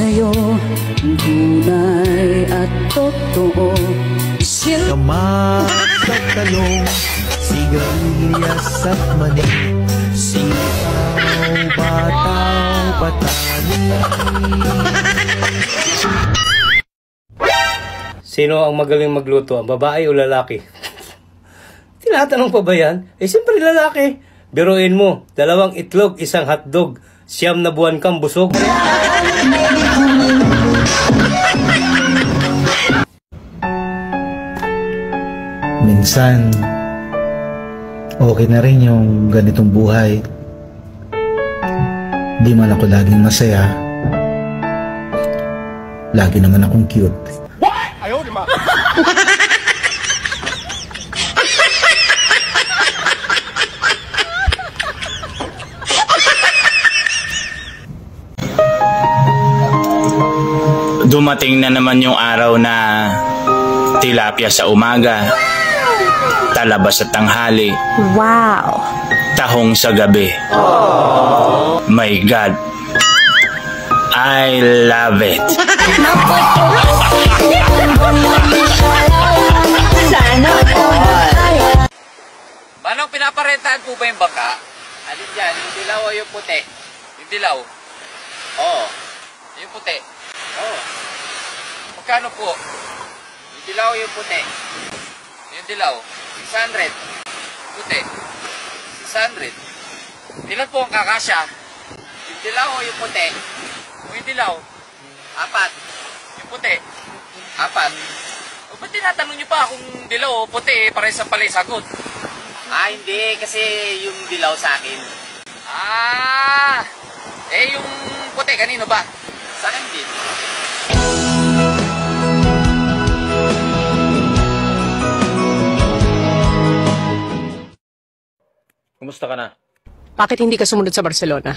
sa'yo, tunay at totoo. Kamat at talong, sigarilyas at mani, sitaw, bataw, patani. Sino ang magaling magluto? Ang babae o lalaki? Tinatanong pa ba yan? Eh, siyempre lalaki. Biruin mo, 2 itlog, 1 hotdog, 9 na buwan kang busog. Minsan, okay na rin yung ganitong buhay. Di man ako laging masaya. Lagi naman akong cute. Ayaw, di ba? Dumating na naman yung araw na tilapia sa umaga, talabas sa tanghali, wow, tahong sa gabi. My God, I love it. Manong, pinaparentahan po ba yung bangka? Alin dyan? Yung dilaw o yung puti? Yung dilaw? Oo. Yung puti? Oo. Magkano po? Yung dilaw o yung puti? Yung dilaw? 600. Puti? 600. Ilan po ang kakasya? Yung dilaw o yung puti? O yung dilaw? 4. Yung puti? 4. O ba't tinatanong nyo pa kung dilaw o puti? Parehas sa pala yung sagot. Hindi. Kasi yung dilaw sa akin. Eh yung puti, kanino ba? Sa akin din. Kumusta ka na? Bakit hindi ka sumunod sa Barcelona?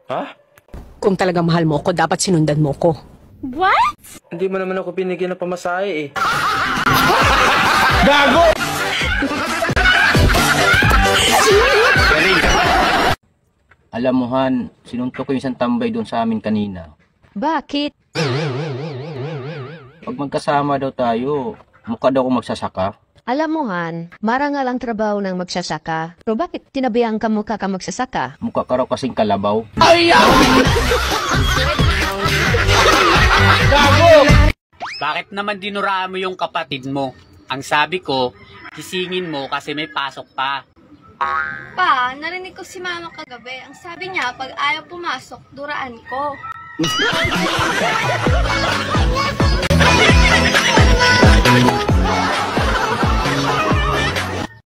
Ha? Kung talagang mahal mo ko, dapat sinundan mo ko. What? Hindi mo naman ako binigyan ng pamasahe eh. Gago! Alam mo Han, sinuntok ko yung isang tambay doon sa amin kanina. Bakit? Pag magkasama daw tayo, mukha daw akong magsasaka. Alam mo Han, marangal ang trabaho ng magsasaka. Pero bakit tinabihan ka mukha ka magsasaka? Mukha ka raw kasing kalabaw. Bakit naman dinuraan mo yung kapatid mo? Ang sabi ko, gisingin mo kasi may pasok pa. Pa, narinig ko si mama kagabi. Ang sabi niya, pag ayaw pumasok, duraan ko.